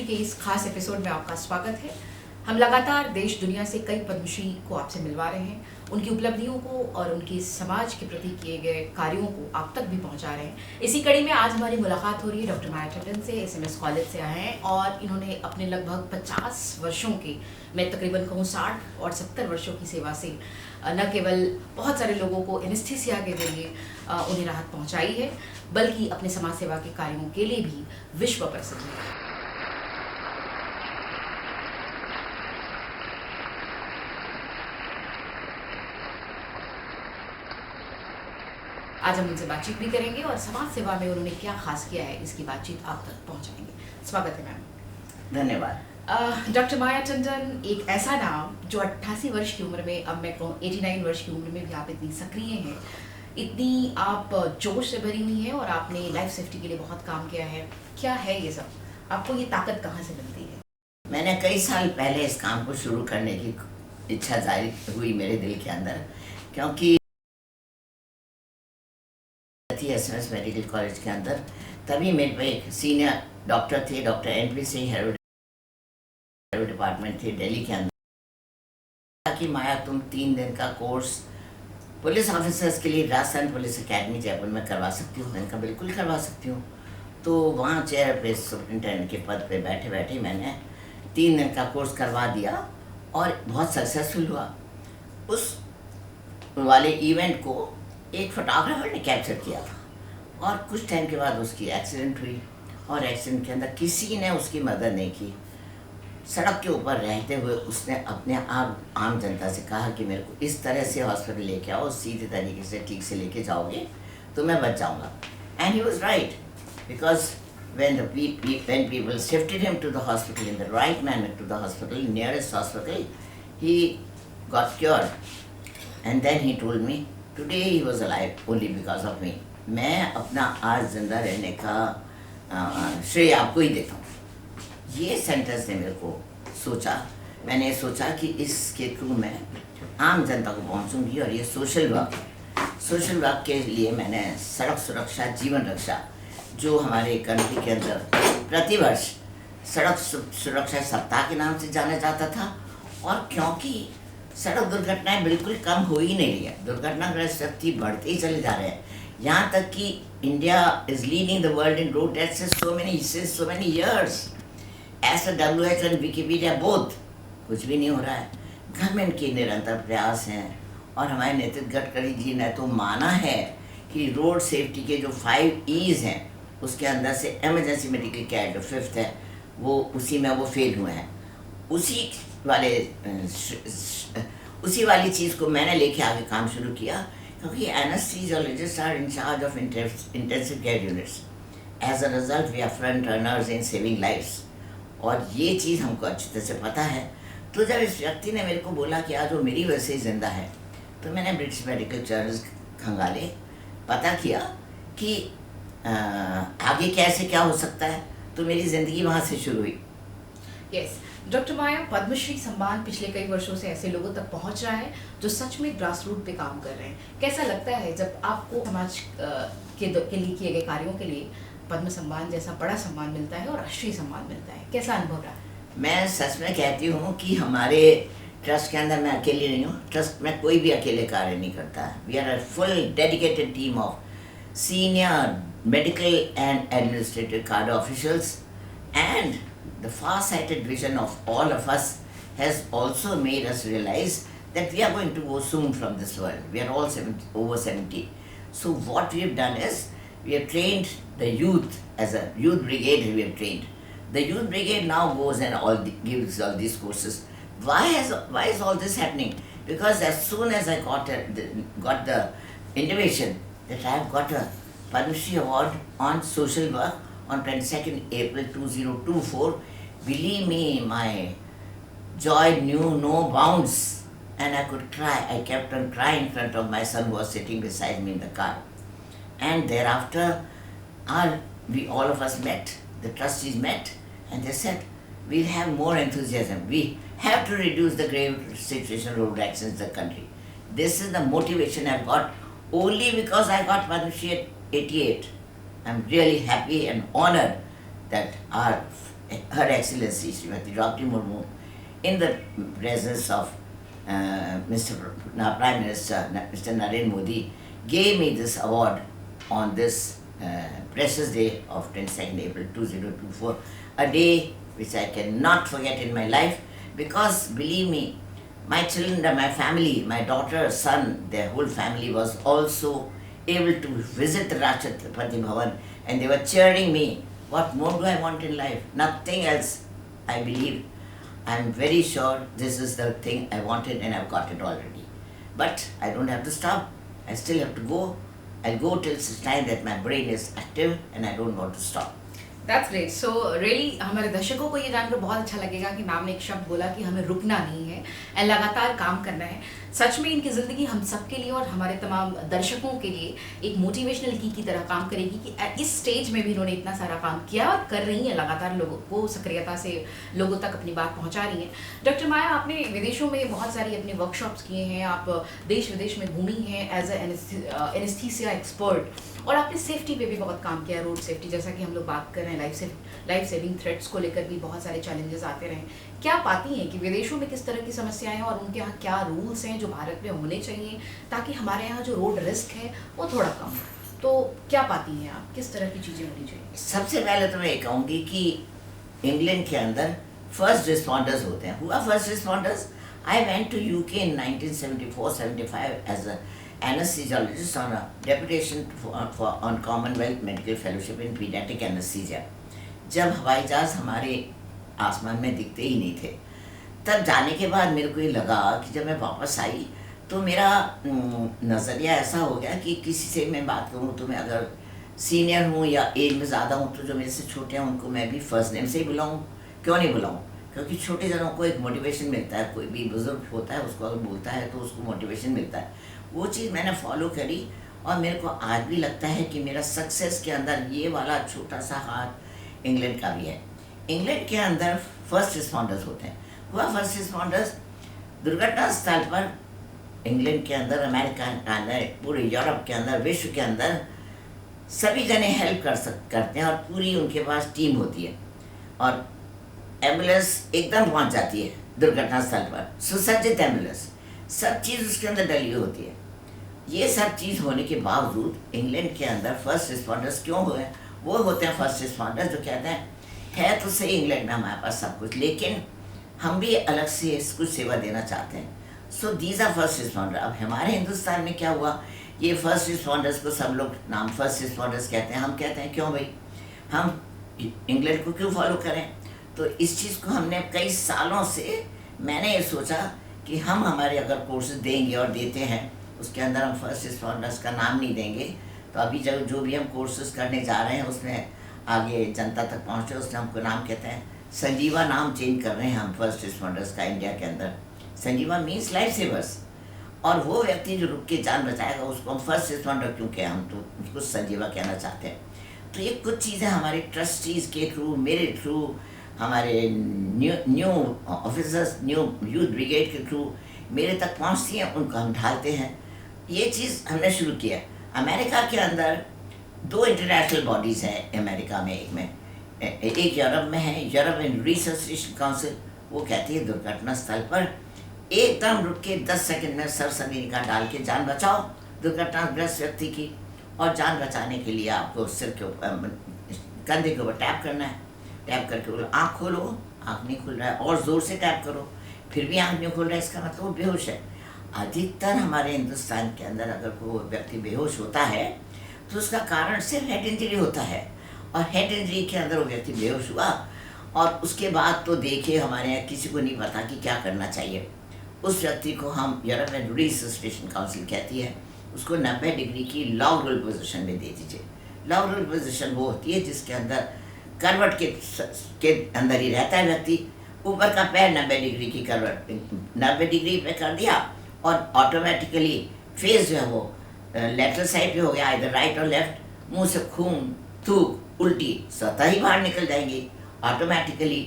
पद्मश्री के इस खास एपिसोड में आपका स्वागत है। हम लगातार देश दुनिया से कई पद्मश्री को आपसे मिलवा रहे हैं, उनकी उपलब्धियों को और उनके समाज के प्रति किए गए कार्यों को आप तक भी पहुंचा रहे हैं। इसी कड़ी में आज हमारी मुलाकात हो रही है डॉक्टर माया टंडन से। एसएमएस कॉलेज से आए हैं और इन्होंने अपने लगभग 50 वर्षों के, मैं तकरीबन कहूँ 60 और 70 वर्षों की सेवा से न केवल बहुत सारे लोगों को एनेस्थीसिया के जरिए उन्हें राहत पहुंचाई है, बल्कि अपने समाज सेवा के कार्यों के लिए भी विश्व प्रसिद्ध है। आज हम उनसे बातचीत भी करेंगे और समाज सेवा में उन्होंने क्या खास किया है इसकी बातचीत आप तक पहुंचाएंगे। स्वागत है मैम। धन्यवाद। डॉक्टर माया टंडन एक ऐसा नाम जो 88 वर्ष की उम्र में, अब मैं कहूँ 89 वर्ष की उम्र में भी आप इतनी सक्रिय हैं, इतनी आप जोश से भरी हुई हैं और आपने लाइफ सेफ्टी के लिए बहुत काम किया है। क्या है ये सब, आपको ये ताकत कहाँ से मिलती है? मैंने कई साल पहले इस काम को शुरू करने की इच्छा जाहिर हुई मेरे दिल के अंदर, क्योंकि एसएमएस मेडिकल कॉलेज के अंदर तभी मेरे पे एक सीनियर डॉक्टर थे, डॉक्टर एनपी सिंह, हेरो डिपार्टमेंट थे दिल्ली के अंदर, कि माया तुम 3 दिन का कोर्स पुलिस ऑफिसर्स के लिए राजस्थान पुलिस एकेडमी जयपुर में करवा सकती हूँ। मैंने कहा बिल्कुल करवा सकती हूँ। तो वहाँ चेयर पे सुपरिटेंडेंट के पद पे बैठे बैठे मैंने 3 दिन का कोर्स करवा दिया और बहुत सक्सेसफुल हुआ। उस वाले इवेंट को एक फोटोग्राफर ने कैप्चर किया था और कुछ टाइम के बाद उसकी एक्सीडेंट हुई और एक्सीडेंट के अंदर किसी ने उसकी मदद नहीं की। सड़क के ऊपर रहते हुए उसने अपने आप आम जनता से कहा कि मेरे को इस तरह से हॉस्पिटल लेके आओ, सीधे तरीके से ठीक से लेके जाओगे तो मैं बच जाऊंगा। And he was right, because when people shifted him to the hospital in the right manner, to the hospital, nearest hospital, he got cured. And then he told me today he was alive only because of me. मैं अपना आज जिंदा रहने का श्रेय आपको ही देता हूँ। ये सेंटेंस ने मेरे को सोचा, मैंने सोचा कि इसके थ्रू मैं आम जनता को पहुँचूंगी और ये सोशल वर्क के लिए मैंने सड़क सुरक्षा जीवन रक्षा, जो हमारे कंट्री के अंदर प्रतिवर्ष सड़क सुरक्षा सप्ताह के नाम से जाना जाता था, और क्योंकि सड़क दुर्घटनाएं बिल्कुल कम हो ही नहीं रही है, दुर्घटनाग्रस्त व्यक्ति बढ़ते ही चले जा रहे हैं, यहाँ तक कि India is leading the world in road deaths since so many years. As a WHO and Wikipedia both, कुछ भी नहीं हो रहा है। गवर्नमेंट के निरंतर प्रयास हैं और हमारे नेतृत्व गडकरी जी ने तो माना है कि रोड सेफ्टी के जो 5 E's हैं उसके अंदर से इमरजेंसी मेडिकल केयर जो 5th है वो उसी में वो फेल हुए हैं। उसी वाली चीज़ को मैंने लेके आगे काम शुरू किया, क्योंकि anaesthesiologist are in charge of intensive care units. As a result we are front runners in saving lifes, और ये चीज़ हमको अच्छी तरह से पता है। तो जब इस व्यक्ति ने मेरे को बोला कि आज वो मेरी वजह से जिंदा है, तो मैंने ब्रिटिश मेडिकल जर्नल्स खंगाले, पता किया कि आगे कैसे क्या हो सकता है, तो मेरी ज़िंदगी वहाँ से शुरू हुई। यस डॉक्टर माया, पद्मश्री सम्मान पिछले कई वर्षों से ऐसे लोगों तक पहुंच रहा है जो सच में ग्रास रूट पे काम कर रहे हैं। कैसा लगता है जब आपको समाज के लिए किए गए कार्यों के लिए पद्म सम्मान जैसा बड़ा सम्मान मिलता है और राष्ट्रीय सम्मान मिलता है, कैसा अनुभव रहा? मैं सच में कहती हूँ कि हमारे ट्रस्ट के अंदर मैं अकेली नहीं हूँ। ट्रस्ट में कोई भी अकेले कार्य नहीं करता। We are a full dedicated team of senior medical and administrative cadre officials, and the far-sighted vision of all of us has also made us realize that we are going to go soon from this world. We are all over 70. So what we have done is we have trained the youth as a youth brigade. We have trained the youth brigade now goes and gives all these courses. Why is all this happening? Because as soon as I got the intimation that I have got a Padma Shri Award on social work on 22nd April 2024, believe me, my joy knew no bounds, and I could cry. I kept on crying in front of my son who was sitting beside me in the car. And thereafter, we all of us met, the trustees met, and they said, we'll have more enthusiasm. We have to reduce the grave situation road accidents in the country. This is the motivation I've got only because I got Padma Shri at 88. I'm really happy and honored that our Her Excellency Srimati Draupadi Murmu, in the presence of Prime Minister Mr. Narendra Modi, gave me this award on this precious day of 22nd April 2024, a day which I cannot forget in my life, because believe me, my children, my family, my daughter, son, their whole family was also able to visit the Rashtrapati Bhavan, and they were cheering me. What more do I want in life? Nothing else. I believe, I am very sure this is the thing I wanted and I've got it already. But I don't have to stop. I still have to go. I'll go till such time that my brain is active and I don't want to stop. That's great. So really हमारे दर्शकों को ये जानकर बहुत अच्छा लगेगा कि ma'am ने एक शब्द बोला कि हमें रुकना नहीं है एंड लगातार काम करना है. सच में इनकी ज़िंदगी हम सबके लिए और हमारे तमाम दर्शकों के लिए एक मोटिवेशनल की तरह काम करेगी कि इस स्टेज में भी इन्होंने इतना सारा काम किया और कर रही हैं, लगातार लोगों को सक्रियता से लोगों तक अपनी बात पहुंचा रही हैं. डॉक्टर माया, आपने विदेशों में बहुत सारी अपने वर्कशॉप्स किए हैं, आप देश विदेश में घूमी हैं एज एनेस्थीसिया एक्सपर्ट, और आपने सेफ्टी पे भी बहुत काम किया, रोड सेफ्टी, जैसा कि हम लोग बात कर रहे हैं, लाइफ सेविंग थ्रेट्स को लेकर भी बहुत सारे चैलेंजेस आते रहे. क्या पाती हैं कि विदेशों में किस तरह की समस्याएं हैं और उनके यहाँ क्या रूल्स हैं जो भारत में होने चाहिए ताकि हमारे यहाँ जो रोड रिस्क है वो थोड़ा कम हो? तो क्या पाती हैं आप, किस तरह की चीज़ें होनी चाहिए? सबसे पहले तो मैं ये कहूँगी कि इंग्लैंड के अंदर फर्स्ट रिस्पॉन्डर्स होते हैं. हुआ first responders? I went to UK in 1974-75 as a anesthesiologist on a deputation on Commonwealth Medical Fellowship in Pediatric Anesthesia. जब हवाई जहाज हमारे आसमान में दिखते ही नहीं थे, तब जाने के बाद मेरे को ये लगा कि जब मैं वापस आई तो मेरा नज़रिया ऐसा हो गया कि किसी से मैं बात करूँ तो मैं अगर सीनियर हूँ या एज में ज़्यादा हूँ तो जो मेरे से छोटे हैं उनको मैं भी फर्स्ट नेम से ही बुलाऊँ. क्यों नहीं बुलाऊँ? क्योंकि छोटे जनों को एक मोटिवेशन मिलता है. कोई भी बुजुर्ग होता है उसको अगर बोलता है तो उसको मोटिवेशन मिलता है. वो चीज़ मैंने फॉलो करी और मेरे को आज भी लगता है कि मेरा सक्सेस के अंदर ये वाला छोटा सा हाथ इंग्लैंड का भी है. इंग्लैंड के अंदर फर्स्ट रिस्पॉन्डर्स होते हैं. हुआ फर्स्ट रिस्पॉन्डर्स दुर्घटना स्थल पर इंग्लैंड के अंदर, अमेरिका के अंदर, पूरे यूरोप के अंदर, विश्व के अंदर सभी जने हेल्प करते हैं और पूरी उनके पास टीम होती है और एम्बुलेंस एकदम पहुंच जाती है दुर्घटना स्थल पर, सुसज्जित एम्बुलेंस, सब चीज़ उसके अंदर डली होती है. ये सब चीज़ होने के बावजूद इंग्लैंड के अंदर फर्स्ट रिस्पॉन्डर्स क्यों हुए? वो होते हैं फर्स्ट रिस्पॉन्डर्स जो कहते हैं है तो सही इंग्लैंड में हमारे पास सब कुछ, लेकिन हम भी अलग से कुछ सेवा देना चाहते हैं. So these are first responder. अब हमारे हिंदुस्तान में क्या हुआ, ये फर्स्ट रिस्पॉन्डर्स को सब लोग नाम फर्स्ट रिस्पॉन्डर्स कहते हैं. हम कहते हैं क्यों भाई, हम इंग्लैंड को क्यों फॉलो करें? तो इस चीज़ को हमने कई सालों से मैंने ये सोचा कि हम हमारे अगर कोर्सेज देंगे और देते हैं उसके अंदर हम फर्स्ट रिस्पॉन्डर्स का नाम नहीं देंगे तो अभी जो भी हम कोर्सेज करने जा रहे हैं उसमें आगे जनता तक पहुँचे उसमें हमको नाम कहते हैं संजीवा. नाम चेंज कर रहे हैं हम फर्स्ट रिस्पॉन्डर्स का इंडिया के अंदर. संजीवा मीन्स लाइफ सेवर्स, और वो व्यक्ति जो रुक के जान बचाएगा उसको हम फर्स्ट रिस्पॉन्डर क्यों कहें, हम तो उसको संजीवा कहना चाहते हैं. तो ये कुछ चीज़ें हमारे ट्रस्टीज़ के थ्रू, मेरे थ्रू, हमारे new officers, new youth brigade के थ्रू मेरे तक पहुंचती हैं, उनको हम ढालते हैं. ये चीज़ हमने शुरू किया. अमेरिका के अंदर 2 इंटरनेशनल बॉडीज़ हैं अमेरिका में, एक यूरोप में है, यूरोपियन रिसर्च काउंसिल. वो कहती है दुर्घटना स्थल पर एकदम रुक के 10 सेकंड में सरसरीका डाल के जान बचाओ दुर्घटनाग्रस्त व्यक्ति की, और जान बचाने के लिए आपको सिर के ऊपर, कंधे के ऊपर टैप करना है. टैप करके बोलो आँख खोलो, आँख नहीं खुल रहा है, और ज़ोर से टैप करो, फिर भी आँख नहीं खुल रहा है, इसका मतलब वो बेहोश है. अधिकतर हमारे हिंदुस्तान के अंदर अगर कोई व्यक्ति बेहोश होता है तो उसका कारण सिर्फ हेड इंजरी होता है, और हेड इंजरी के अंदर वो व्यक्ति बेहोश हुआ और उसके बाद तो देखिए हमारे यहाँ किसी को नहीं पता कि क्या करना चाहिए. उस व्यक्ति को हम यूरोपियन रिसर्च काउंसिल कहती है, उसको 90 डिग्री की लॉग रोल पोजिशन में दे दीजिए. लॉग रोल पोजिशन वो होती है जिसके अंदर करवट के अंदर ही रहता है व्यक्ति, ऊपर का पैर 90 डिग्री की करवट 90 डिग्री पे कर दिया और ऑटोमेटिकली फेस जो है वो लेफ्ट साइड पे हो गया, इधर राइट और लेफ्ट. मुंह से खून, थूक, उल्टी स्वतः ही बाहर निकल जाएंगी ऑटोमेटिकली.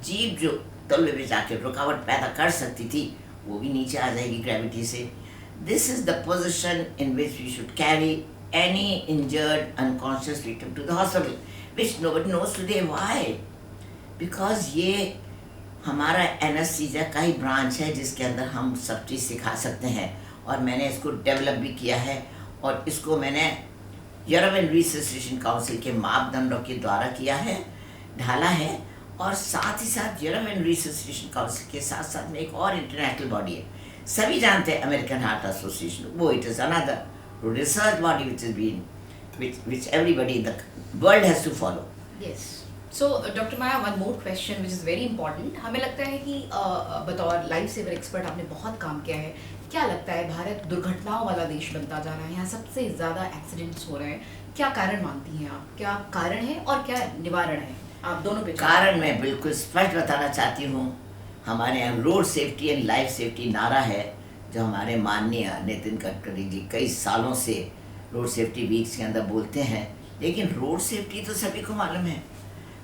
जीभ जो तलवे में जाके रुकावट पैदा कर सकती थी वो भी नीचे आ जाएगी ग्रेविटी से. This is the position in which we should carry any injured unconscious victim to the hospital, which nobody knows today. Why? Because ये हमारा एनेस्थीसिया का ही ब्रांच है जिसके अंदर हम सब चीज़ सिखा सकते हैं, और मैंने इसको डेवलप भी किया है, और इसको मैंने यूरोपियन रिसर्चेशन काउंसिल के मापदंडों के द्वारा किया है, ढाला है। और साथ ही साथ यूरोपियन रिसर्चेशन काउंसिल के साथ साथ में एक और इंटरनेशनल बॉडी है, सभी जानते हैं, अमेरिकन हार्ट एसोसिएशन। वो it is another research body which is been which everybody in the world has to follow. Yes. So, Dr. Maya, one more question which is very important. हमें लगता है कि बतौर लाइफ सेवर एक्सपर्ट आपने बहुत काम किया है। क्या लगता है भारत दुर्घटनाओं वाला देश बनता जा रहा है? यहाँ सबसे ज़्यादा एक्सीडेंट्स हो रहे हैं। क्या कारण मानती हैं आप? क्या कारण है और क्या निवारण है? आप दोनों पे कारण मैं बिल्कुल स्पष्ट बताना चाहती हूँ। हमारे यहाँ road safety and life safety नारा है, जो हमारे माननीय नितिन गडकरी जी कई सालों से रोड सेफ्टी वीक्स के अंदर बोलते हैं। लेकिन रोड सेफ्टी तो सभी को मालूम है।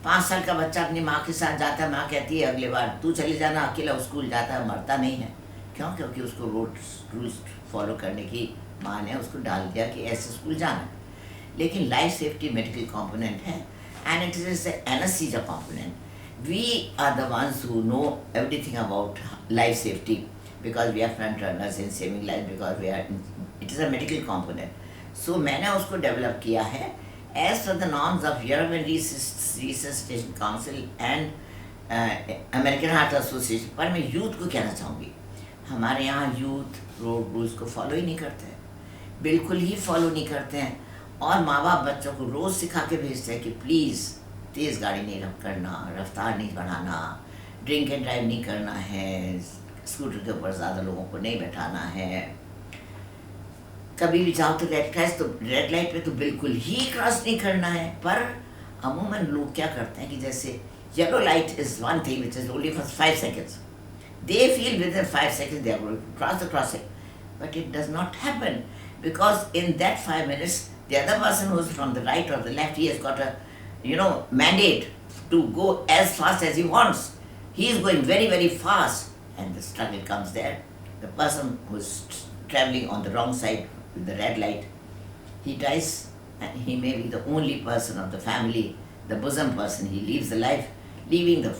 5 साल का बच्चा अपनी माँ के साथ जाता है, माँ कहती है अगले बार तू चले जाना, अकेला स्कूल जाता है, मरता नहीं है। क्यों? क्योंकि उसको रोड रूल्स फॉलो करने की माँ ने उसको डाल दिया कि ऐसे स्कूल जाना है। लेकिन लाइफ सेफ्टी मेडिकल कॉम्पोनेंट है, and it is anaesthesia component. We are the ones who know everything about life safety, because we are front runners in saving life, because we are it is a medical component. So मैंने उसको develop किया है as per the norms of European resuscitation council and American heart Association. पर मैं youth को कहना चाहूँगी, हमारे यहाँ यूथ रोड रूल्स को फॉलो ही नहीं करते हैं, बिल्कुल ही फॉलो नहीं करते हैं। और माँ बाप बच्चों को रोज़ सिखा के भेजते हैं कि प्लीज़ तेज़ गाड़ी नहीं करना, रफ्तार नहीं बढ़ाना, ड्रिंक एंड ड्राइव नहीं करना है, स्कूटर के ऊपर ज़्यादा लोगों को नहीं बैठाना है, कभी भी जाओ तो रेड लाइट पे तो बिल्कुल ही क्रॉस नहीं करना है। पर अमूमन लोग क्या करते हैं कि जैसे yellow light is one thing which is only for 5 seconds, they feel within 5 seconds they are going to cross the crossing, but it does not happen, because in that 5 minutes the other person who is from the right और the left, he has got a mandate to go as fast as he wants, he is going very very fast, and the struggle comes there. The person who is travelling on the wrong side with the red light, he dies, and he may be the only person of the family, the bosom person. He leaves the life, leaving the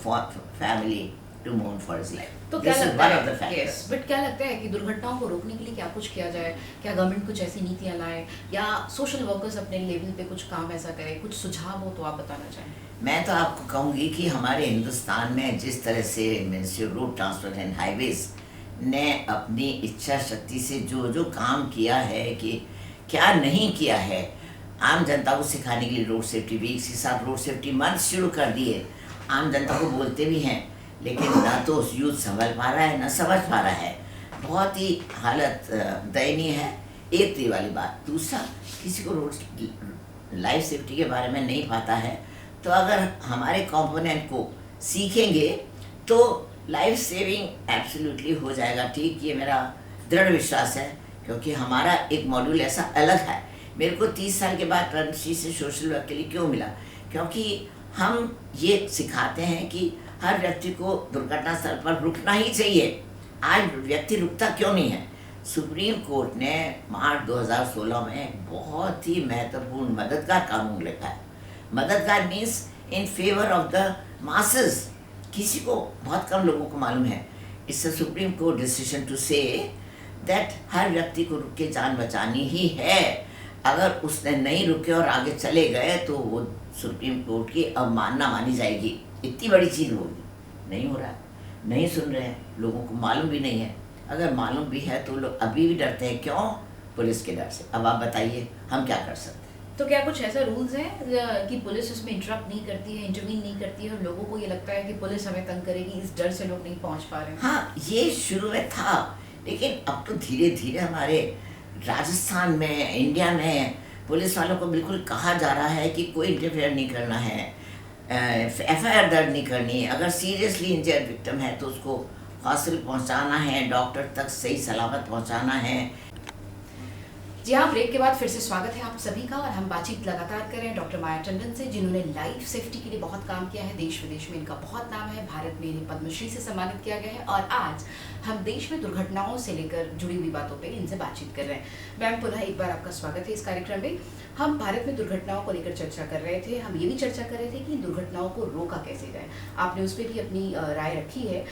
family to mourn for his life. तो क्या लगता है? Yes, but क्या लगता है कि दुर्घटनाओं को रोकने के लिए क्या कुछ किया जाए? क्या गवर्नमेंट कुछ ऐसी नीतियाँ लाए, या सोशल वर्कर्स अपने लेवल पे कुछ काम ऐसा करें? कुछ सुझाव हो तो आप बताना चाहें। मैं तो आपको कहूँगी कि हमारे हिंदुस्तान में जिस तरह से ministry of road transport and highways ने अपनी इच्छा शक्ति से जो काम किया है, कि क्या नहीं किया है, आम जनता को सिखाने के लिए रोड सेफ्टी वीक्स के साथ रोड सेफ्टी मंथ शुरू कर दिए। आम जनता को बोलते भी हैं, लेकिन ना तो यूथ संभल पा रहा है, ना समझ पा रहा है। बहुत ही हालत दयनीय है। एक तो ये वाली बात। दूसरा, किसी को रोड लाइफ सेफ्टी के बारे में नहीं पता है, तो अगर हमारे कंपोनेंट को सीखेंगे तो लाइफ सेविंग एब्सोल्युटली हो जाएगा। ठीक, ये मेरा दृढ़ विश्वास है, क्योंकि हमारा एक मॉड्यूल ऐसा अलग है। मेरे को 30 साल के बाद पद्मश्री से सोशल वर्क के लिए क्यों मिला? क्योंकि हम ये सिखाते हैं कि हर व्यक्ति को दुर्घटना स्थल पर रुकना ही चाहिए। आज व्यक्ति रुकता क्यों नहीं है? सुप्रीम कोर्ट ने मार्च 2016 में बहुत ही महत्वपूर्ण मददगार कानून लिखा है। मददगार means in favour of the masses. किसी को, बहुत कम लोगों को मालूम है। It's a supreme court decision to say that हर व्यक्ति को रुक के जान बचानी ही है। अगर उसने नहीं रुके और आगे चले गए तो वो सुप्रीम कोर्ट की अवमानना मानी जाएगी। इतनी बड़ी चीज़ होगी। नहीं हो रहा है, नहीं सुन रहे हैं, लोगों को मालूम भी नहीं है। अगर मालूम भी है तो लोग अभी भी डरते हैं। क्यों? पुलिस के डर से। अब आप बताइए हम क्या कर सकते हैं? तो क्या कुछ ऐसा रूल्स हैं कि पुलिस उसमें इंटरप्ट नहीं करती है, इंटरवीन नहीं करती है, और लोगों को ये लगता है कि पुलिस हमें तंग करेगी, इस डर से लोग नहीं पहुंच पा रहे हैं? हाँ, ये शुरू में था, लेकिन अब तो धीरे धीरे हमारे राजस्थान में, इंडिया में पुलिस वालों को बिल्कुल कहा जा रहा है कि कोई इंटरफेयर नहीं करना है, FIR दर्ज नहीं करनी है। अगर सीरियसली इंजर्ड विक्टिम है तो उसको हॉस्पिटल पहुंचाना है, डॉक्टर तक सही सलामत पहुंचाना है। जी हाँ, ब्रेक के बाद फिर से स्वागत है आप सभी का और हम बातचीत लगातार कर रहे हैं डॉक्टर माया टंडन से, जिन्होंने लाइफ सेफ्टी के लिए बहुत काम किया है। देश विदेश में इनका बहुत नाम है। भारत में इन्हें पद्मश्री से सम्मानित किया गया है और आज हम देश में दुर्घटनाओं से लेकर जुड़ी हुई बातों पे इनसे बातचीत कर रहे हैं। मैम, पुनः एक बार आपका स्वागत है इस कार्यक्रम में। हम भारत में दुर्घटनाओं को लेकर चर्चा कर रहे थे। हम ये भी चर्चा कर रहे थे कि इन दुर्घटनाओं को रोका कैसे जाए। आपने उस पर भी अपनी राय रखी है।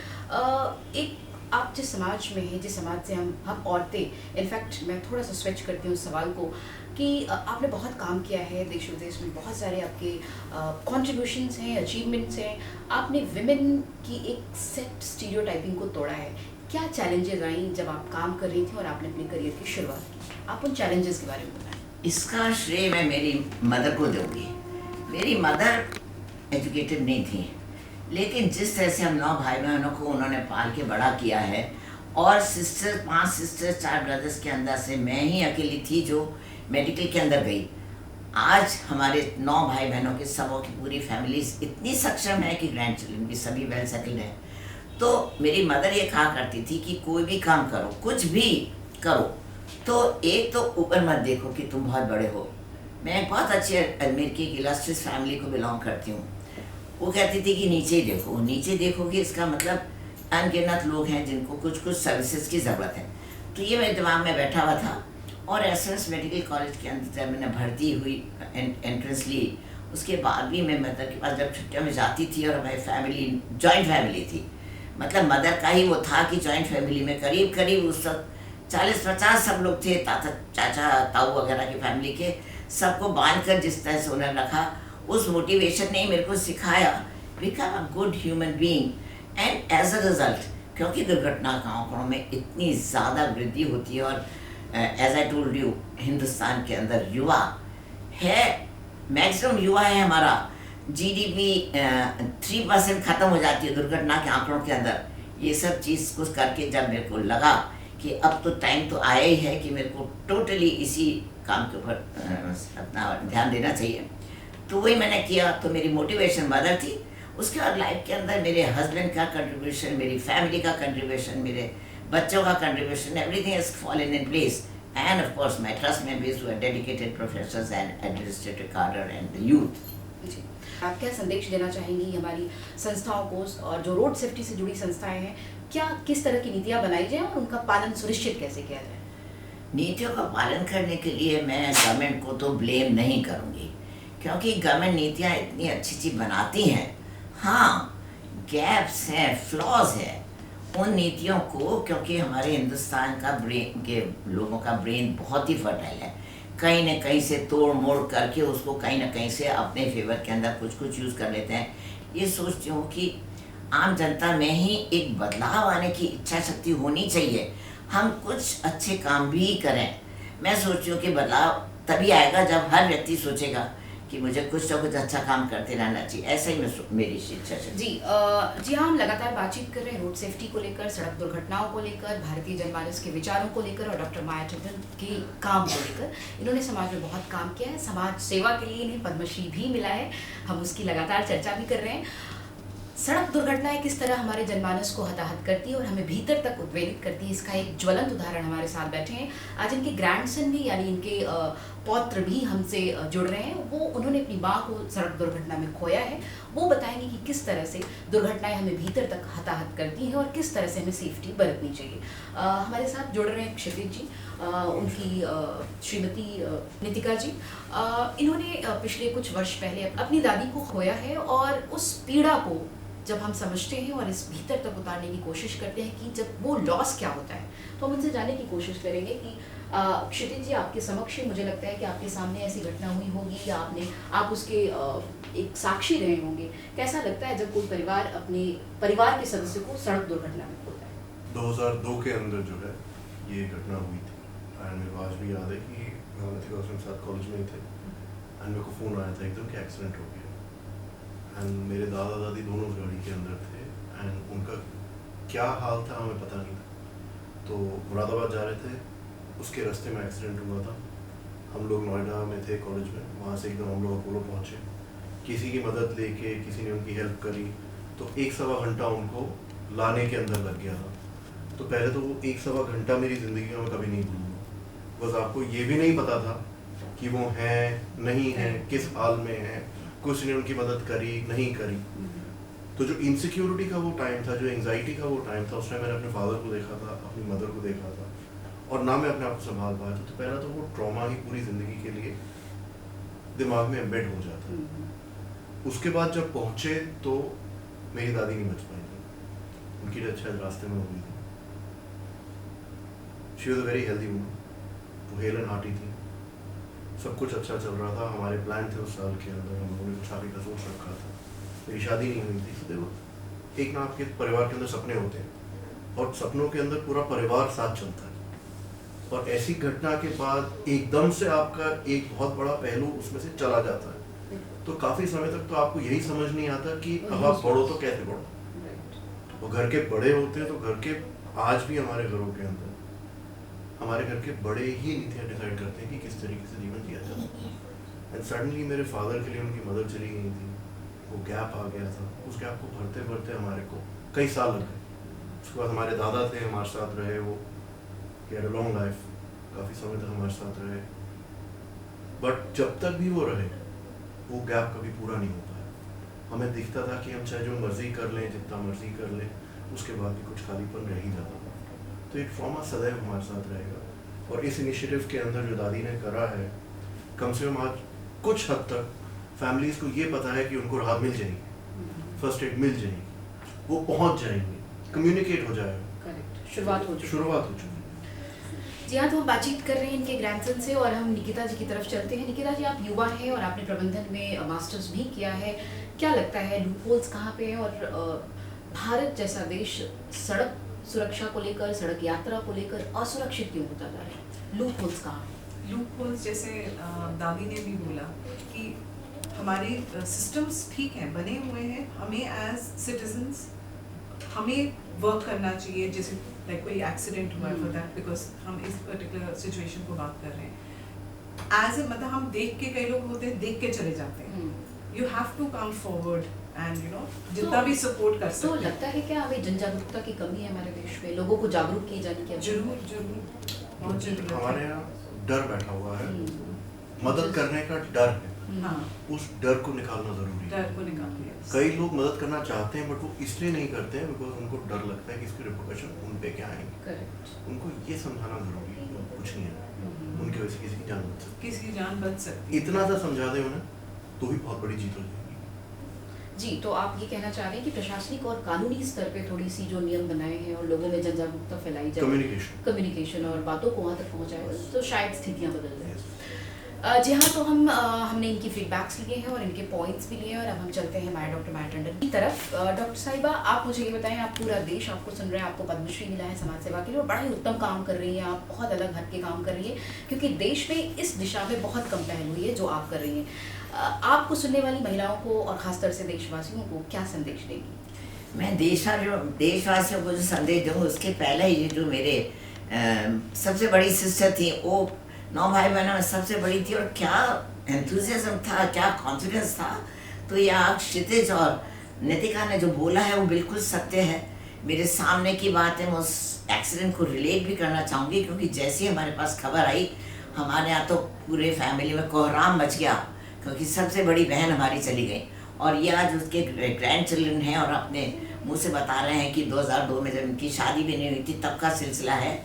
एक आप जिस समाज में हैं, जिस समाज से हम औरतें, इनफैक्ट मैं थोड़ा सा स्विच करती हूँ उस सवाल को कि आपने बहुत काम किया है देश विदेश में, बहुत सारे आपके कॉन्ट्रीब्यूशंस हैं, अचीवमेंट्स हैं। आपने विमेन की एक सेट स्टीरियोटाइपिंग को तोड़ा है। क्या चैलेंजेस आई जब आप काम कर रही थी और आपने अपने करियर की शुरुआत की? आप उन चैलेंजेस के बारे में बताएं। इसका श्रेय मैं मेरी मदर को दूंगी। मेरी मदर एजुकेटेड नहीं थी, लेकिन जिस तरह से हम 9 भाई बहनों को उन्होंने पाल के बड़ा किया है, और 5 सिस्टर्स 4 ब्रदर्स के अंदर से मैं ही अकेली थी जो मेडिकल के अंदर गई। आज हमारे 9 भाई बहनों के सबों की पूरी फैमिलीज इतनी सक्षम है कि ग्रैंड चिल्ड्रन भी सभी वेल सेटल्ड हैं। तो मेरी मदर ये कहा करती थी कि कोई भी काम करो, कुछ भी करो, तो एक तो ऊपर मत देखो कि तुम बहुत बड़े हो। मैं एक बहुत अच्छी अजमेर की इलस्ट्रियस फैमिली को बिलोंग करती हूँ। वो कहती थी कि नीचे देखो, नीचे देखोगे इसका मतलब अनगिनत लोग हैं जिनको कुछ कुछ सर्विसेज की ज़रूरत है। तो ये मेरे दिमाग में बैठा हुआ था। और एसएस मेडिकल कॉलेज के अंदर जब मैंने भर्ती हुई, एंट्रेंस ली, उसके बाद भी मैं मदर के पास जब छुट्टियों में जाती थी, और हमारी फैमिली जॉइंट फैमिली थी, मतलब मदर का ही वो था कि जॉइंट फैमिली में करीब करीब उस वक्त 40-50 सब लोग थे, ताता चाचा ताऊ वगैरह की फैमिली के, सबको बांध कर जिस तरह से उन्होंने रखा, उस मोटिवेशन ने मेरे को सिखाया become a good human being. And as a result, क्योंकि दुर्घटना आंकड़ों में इतनी ज़्यादा वृद्धि होती है, और as I told you, Hindustan के अंदर युवा है, मैक्सिमम युवा है हमारा। जीडीपी 3% ख़त्म हो जाती है दुर्घटना के आंकड़ों के अंदर। ये सब चीज़ कुछ करके जब मेरे को लगा कि अब तो टाइम तो आया ही है कि मेरे को टोटली इसी काम के ऊपर अपना ध्यान देना चाहिए, तो वही मैंने किया। तो मेरी मोटिवेशन मदर थी। उसके बाद लाइफ के अंदर मेरे हस्बैंड का कंट्रीब्यूशन, मेरी फैमिली का कंट्रीब्यूशन, मेरे बच्चों का contribution, everything has fallen in place. And of course my trust members who are dedicated professors and administrative cadre and the youth. जी, आप क्या संदेश देना चाहेंगी हमारी संस्थाओं को, और जो रोड सेफ्टी से जुड़ी संस्थाएं हैं, क्या किस तरह की नीतियां बनाई जाए और उनका पालन सुनिश्चित कैसे किया जाए? नीतियों का पालन करने के लिए मैं गवर्नमेंट को तो ब्लेम नहीं करूँगी, क्योंकि गवर्नमेंट नीतियाँ इतनी अच्छी चीज़ बनाती हैं। हाँ, गैप्स हैं, फ्लॉज है उन नीतियों को, क्योंकि हमारे हिंदुस्तान का ब्रेन के लोगों का ब्रेन बहुत ही फर्टाइल है। कहीं न कहीं से तोड़ मोड़ करके उसको कहीं न कहीं से अपने फेवर के अंदर कुछ कुछ यूज़ कर लेते हैं। ये सोचती हूँ कि आम जनता में ही एक बदलाव आने की इच्छा शक्ति होनी चाहिए। हम कुछ अच्छे काम भी करें। मैं सोचती हूँ कि बदलाव तभी आएगा जब हर व्यक्ति सोचेगा कि मुझे कुछ ना कुछ अच्छा काम करते रहना चाहिए। ऐसा ही मेरी इच्छा है। जी जी हाँ, हम लगातार बातचीत कर रहे हैं रोड सेफ्टी को लेकर, सड़क दुर्घटनाओं को लेकर, भारतीय जनमानस के विचारों को लेकर और डॉक्टर माया टंडन के काम को लेकर। इन्होंने समाज में बहुत काम किया है, समाज सेवा के लिए इन्हें पद्मश्री भी मिला है। हम उसकी लगातार चर्चा भी कर रहे हैं। सड़क दुर्घटनाएं किस तरह हमारे जनमानस को हताहत करती है और हमें भीतर तक उद्वेलित करती है, इसका एक ज्वलंत उदाहरण हमारे साथ बैठे हैं। आज इनके ग्रैंडसन भी, यानी इनके पौत्र भी हमसे जुड़ रहे हैं। वो उन्होंने अपनी माँ को सड़क दुर्घटना में खोया है। वो बताएंगे कि किस तरह से दुर्घटनाएं हमें भीतर तक हताहत करती हैं और किस तरह से हमें सेफ्टी बरतनी चाहिए। हमारे साथ जुड़ रहे हैं क्षितिज जी, उनकी श्रीमती नितिका जी। इन्होंने पिछले कुछ वर्ष पहले अपनी दादी को खोया है, और उस पीड़ा को जब हम समझते हैं और इस भीतर तक उतारने की कोशिश करते हैं कि जब वो लॉस क्या होता है, तो हम उनसे जानने की कोशिश करेंगे कि क्षितिज जी, आपके समक्ष मुझे लगता है कि आपके सामने ऐसी घटना हुई होगी या आप उसके एक साक्षी रहे होंगे। कैसा लगता है जब कोई परिवार अपने परिवार के सदस्य को सड़क दुर्घटना में खोता है? 2002 के अंदर जो है ये घटना हुई थी, एंड मेरे को आज भी याद है कि हम उसके साथ कॉलेज में ही थे, एंड मेरे को फ़ोन आया था एकदम कि एक्सीडेंट हो गया। एंड मेरे दादा दादी दोनों उस गाड़ी के अंदर थे, एंड उनका क्या हाल था हमें पता नहीं था। तो मुरादाबाद जा रहे थे, उसके रास्ते में एक्सीडेंट हुआ था। हम लोग नोएडा में थे कॉलेज में, वहाँ से एकदम हम लोग अपोलो पहुँचे, किसी की मदद लेके किसी ने उनकी हेल्प करी, तो 1-1.25 घंटा उनको लाने के अंदर लग गया था। तो पहले तो वो 1-1.25 घंटा मेरी ज़िंदगी में कभी नहीं भूलूंगा। बिकॉज आपको ये भी नहीं पता था कि वो हैं नहीं हैं, किस हाल में हैं, कुछ ने उनकी मदद करी नहीं करी। तो जो इनसिक्योरिटी का वो टाइम था, जो एंजाइटी का वो टाइम था, उसमें मैंने अपने फादर को देखा था, अपनी मदर को देखा था, और ना मैं अपने आप को संभाल पाया था। तो पहला तो वो ट्रॉमा ही पूरी ज़िंदगी के लिए दिमाग में एम्बेड हो जाता है। उसके बाद जब पहुँचे तो मेरी दादी नहीं बच पाई थी, उनकी डेथ शायद रास्ते में हो गई थी। She was a very healthy woman, वो हेल एंड हार्टी थी, सब कुछ अच्छा चल रहा था। हमारे प्लान थे उस साल के अंदर, हम लोगों ने शादी का सोच रखा था, मेरी शादी नहीं हुई थी। तो देखो, एक ना आपके परिवार के अंदर सपने होते हैं, और सपनों के अंदर पूरा परिवार साथ चलता है, और ऐसी घटना के बाद एकदम से आपका एक बहुत बड़ा पहलू उसमें से चला जाता है। तो काफ़ी समय तक तो आपको यही समझ नहीं आता कि अब आप बढ़ो तो कैसे बढ़ो। वो घर के बड़े होते हैं, तो घर के आज भी हमारे घरों के अंदर हमारे घर के बड़े ही नीतियाँ डिसाइड करते हैं कि किस तरीके से जीवन जिया जाए। एंड सडनली मेरे फादर के लिए उनकी मदद चली गई थी, वो गैप आ गया था। उस गैप को भरते भरते हमारे को कई साल लग गए। उसके बाद हमारे दादा थे, हमारे साथ रहे, वो हैड अ लॉन्ग लाइफ, काफ़ी समय तक हमारे साथ रहे। बट जब तक भी वो रहे, वो गैप कभी पूरा नहीं हो पाया। हमें दिखता था कि हम चाहे जो मर्जी कर लें, जितना मर्जी कर लें, उसके बाद भी कुछ खालीपन रह ही जाता था। तो एक ट्रॉमा सदैव हमारे साथ रहेगा। और इस इनिशिएटिव के अंदर जो दादी ने करा है, कम से कम आज कुछ हद तक फैमिलीज़ को ये पता है कि उनको राहत मिल जाएगी, फर्स्ट एड मिल जाएगी, वो पहुंच जाएंगे, कम्युनिकेट हो जाएगा, शुरुआत हो चुकी। जी हाँ, तो हम बातचीत कर रहे हैं इनके ग्रैंडसन से, और हम निकिता जी की तरफ चलते हैं। निकिता जी, आप युवा हैं और आपने प्रबंधन में मास्टर्स भी किया है। क्या लगता है लूपहोल्स कहाँ पे हैं, और भारत जैसा देश सड़क सुरक्षा को लेकर, सड़क यात्रा को लेकर असुरक्षित क्यों होता जा रहा है? लूपहोल्स कहाँ? लूपहोल्स जैसे दादी ने भी बोला कि हमारे सिस्टम्स ठीक हैं, बने हुए हैं, हमें एज सिटीजन्स हमें वर्क करना चाहिए। जैसे लाइक कोई एक्सीडेंट हुआ है फॉर दैट, बिकॉज हम इस पर्टिकुलर सिचुएशन को बात कर रहे हैं एज ए, मतलब हम देख के, कई लोग होते हैं देख के चले जाते हैं। You have to come forward and you know जितना भी सपोर्ट कर सकते हैं। तो लगता है क्या अभी जन जागरूकता की कमी है हमारे देश में, लोगों को जागरूक किए जाने की? जरूर बहुत जरूरत है। हमारे यहाँ डर बैठा हुआ है, मदद करने का डर है। हाँ, उस डर को निकालना जरूरी है। डर को निकालिए। कई लोग मदद करना चाहते हैं, बट वो इसलिए नहीं करते हैं बिकॉज उनको डर लगता है कि इसके रिपोर्टेशन उन पे क्या आएंगे। उनको ये समझाना जरूरी है कुछ नहीं है, उनकी वजह से किसी की जान बच सकती है, किसी की जान बच सकती है। इतना सा समझा दे उन्हें तो भी बहुत बड़ी जीत हो जाएगी। जी, तो आप ये कहना चाह रहे हैं कि प्रशासनिक और कानूनी स्तर पे थोड़ी सी जो नियम बनाए हैं और लोगों में जन जागरूकता फैलाई जाए, कम्युनिकेशन और बातों को वहाँ तक पहुँचाए, तो शायद स्थितियाँ बदल जाए। जी हाँ, तो हमने इनकी फीडबैक्स लिए हैं और इनके पॉइंट्स भी लिए हैं, और अब हम चलते हैं हमारे डॉक्टर माया टंडन की तरफ। डॉक्टर साहिबा, आप मुझे ये बताएं, आप पूरा देश आपको सुन रहे हैं, आपको पद्मश्री मिला है समाज सेवा के लिए, और बड़ा ही उत्तम काम कर रही हैं आप, बहुत अलग हट के काम कर रही है, क्योंकि देश में इस दिशा में बहुत कम पहल हुई है जो आप कर रही हैं। आपको सुनने वाली महिलाओं को और खासतौर से देशवासियों को क्या संदेश देगी? मैं देशवासियों को जो संदेश दूँ, उसके पहले ये जो मेरे सबसे बड़ी सिस्टर थी, वो 9 भाई बहनों में सबसे बड़ी थी, और क्या एंथुसियाज्म था, क्या कॉन्फिडेंस था। तो ये आप क्षितिज और नितिका ने जो बोला है वो बिल्कुल सत्य है। मेरे सामने की बात है, मैं उस एक्सीडेंट को रिलेट भी करना चाहूँगी, क्योंकि जैसे ही हमारे पास खबर आई, हमारे यहाँ तो पूरे फैमिली में कोहराम मच गया, क्योंकि सबसे बड़ी बहन हमारी चली गई। और ये आज उसके ग्रैंड चिल्ड्रन हैं, और अपने मुँह से बता रहे हैं कि 2002 में जब इनकी शादी भी नहीं हुई थी तब का सिलसिला है।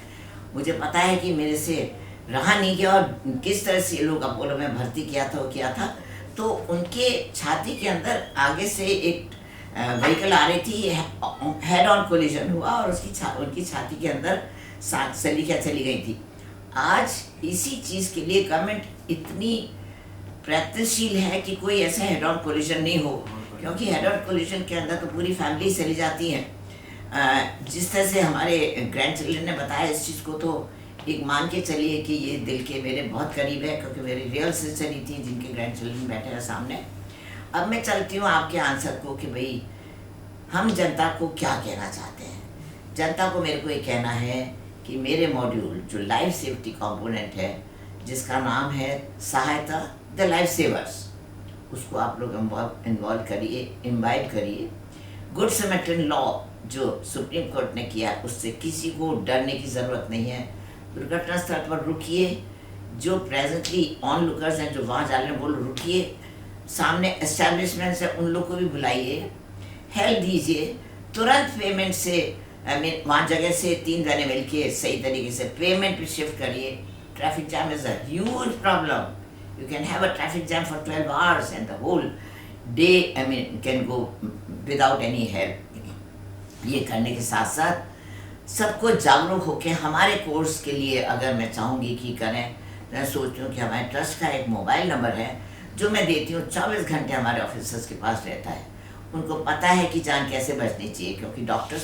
मुझे पता है कि मेरे से रहा नहीं गया, और किस तरह से ये लोग अपोलो में भर्ती किया था। तो उनके छाती के अंदर आगे से एक व्हीकल आ रही थी, हेड ऑन कोलिजन हुआ, और उनकी छाती के अंदर सलीखा चली गई थी। आज इसी चीज़ के लिए गवर्नमेंट इतनी प्रयत्नशील है कि कोई ऐसा हेड ऑन कोलिजन नहीं हो, क्योंकि हेड ऑन कोलिजन के अंदर तो पूरी फैमिली चली जाती है। जिस तरह से हमारे ग्रैंड चिल्ड्रन ने बताया, इस चीज़ को तो एक मान के चलिए कि ये दिल के मेरे बहुत करीब है, क्योंकि मेरी रियल सिस्टर ही थी जिनके ग्रैंड चिल्ड्रन बैठे हैं सामने। अब मैं चलती हूँ आपके आंसर को कि भाई हम जनता को क्या कहना चाहते हैं। जनता को मेरे को ये कहना है कि मेरे मॉड्यूल जो लाइफ सेफ्टी कंपोनेंट है, जिसका नाम है सहायता द लाइफ सेवर्स, उसको आप लोग इन्वॉल्व करिए, इम्बाइब करिए। गुड समैरिटन लॉ जो सुप्रीम कोर्ट ने किया, उससे किसी को डरने की ज़रूरत नहीं है। दुर्घटना स्थल पर रुकिए, जो प्रेजेंटली ऑन लुकर्स हैं जो वहाँ जा रहे हैं वो रुकिए, सामने एस्टेब्लिशमेंट्स है उन लोग को भी बुलाइए, हेल्प दीजिए, तुरंत पेमेंट से वहाँ जगह से 3 जने मिल के सही तरीके से पेमेंट पे शिफ्ट करिए। Traffic jam is a huge problem, you can have a traffic jam for 12 hours and the whole day can go without any help। ये करने के साथ साथ सबको जागरूक होकर हमारे कोर्स के लिए अगर मैं चाहूँगी कि करें, मैं सोचती हूँ कि हमारे ट्रस्ट का एक मोबाइल नंबर है जो मैं देती हूँ, 24 घंटे हमारे ऑफिसर्स के पास रहता है। उनको पता है कि जान कैसे बचनी चाहिए, क्योंकि डॉक्टर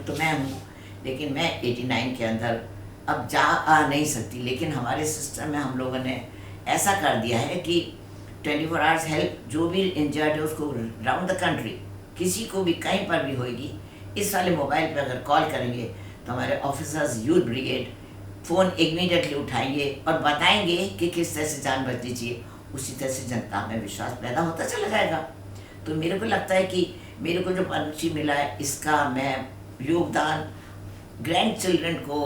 तो मैं हूँ, लेकिन मैं 89 के अंदर अब जा आ नहीं सकती, लेकिन हमारे सिस्टम में हम लोगों ने ऐसा कर दिया है कि 24 आवर्स हेल्प, जो भी इंजर्ड है उसको राउंड द कंट्री किसी को भी कहीं पर भी होगी, इस वाले मोबाइल पे अगर कॉल करेंगे तो हमारे officers youth brigade phone immediately उठाएंगे और बताएंगे कि किस तरह से जान बचनी चाहिए। उसी तरह से जनता में विश्वास पैदा होता चला जाएगा। तो मेरे को लगता है कि मेरे को जो पद्मश्री मिला है इसका मैं योगदान ग्रैंड चिल्ड्रन को,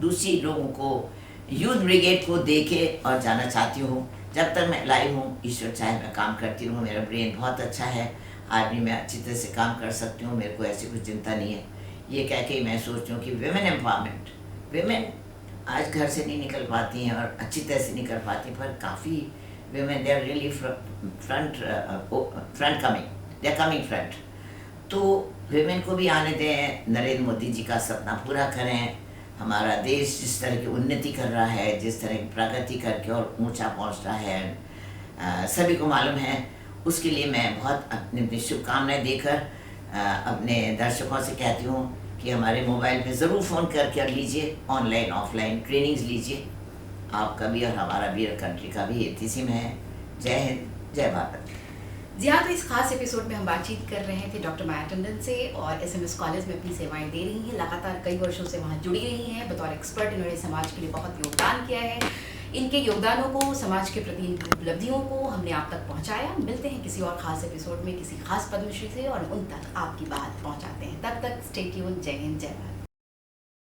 दूसरी लोगों को, यूथ ब्रिगेड को देके और जाना चाहती हूँ। जब तक मैं लाइव हूँ, ईश्वर चाहे मैं काम करती रहूँ, मेरा ब्रेन बहुत अच्छा है, आज भी मैं अच्छी तरह से काम कर सकती हूँ, मेरे को ऐसी कुछ चिंता नहीं है। ये कह के मैं सोचती हूँ कि विमेन एम्पावरमेंट, विमेन आज घर से नहीं निकल पाती हैं और अच्छी तरह से निकल पाती, पर काफ़ी women they are really front coming, they are coming front. तो विमेन को भी आने दें, नरेंद्र मोदी जी का सपना पूरा करें। हमारा देश जिस तरह की उन्नति कर रहा है, जिस तरह की प्रगति करके और ऊंचा पहुंच रहा है, सभी को मालूम है। उसके लिए मैं बहुत अपनी शुभकामनाएं देकर अपने दर्शकों से कहती हूँ कि हमारे मोबाइल पे ज़रूर फ़ोन करके लीजिए, ऑनलाइन ऑफलाइन ट्रेनिंग्स लीजिए। आपका भी और हमारा भी और कंट्री का भी इसी में है। जय हिंद, जय भारत। जी हाँ, तो इस खास एपिसोड में हम बातचीत कर रहे थे डॉक्टर माया टंडन से, और SMS कॉलेज में अपनी सेवाएं दे रही हैं, लगातार कई वर्षों से वहाँ जुड़ी रही हैं। बतौर एक्सपर्ट इन्होंने समाज के लिए बहुत योगदान किया है। इनके योगदानों को, समाज के प्रति इनकी उपलब्धियों को हमने आप तक पहुँचाया। मिलते हैं किसी और खास एपिसोड में किसी खास पद्मश्री से और उन तक आपकी बात पहुँचाते हैं। तब तक स्टे ट्यून्ड। जय हिंद, जय भारत।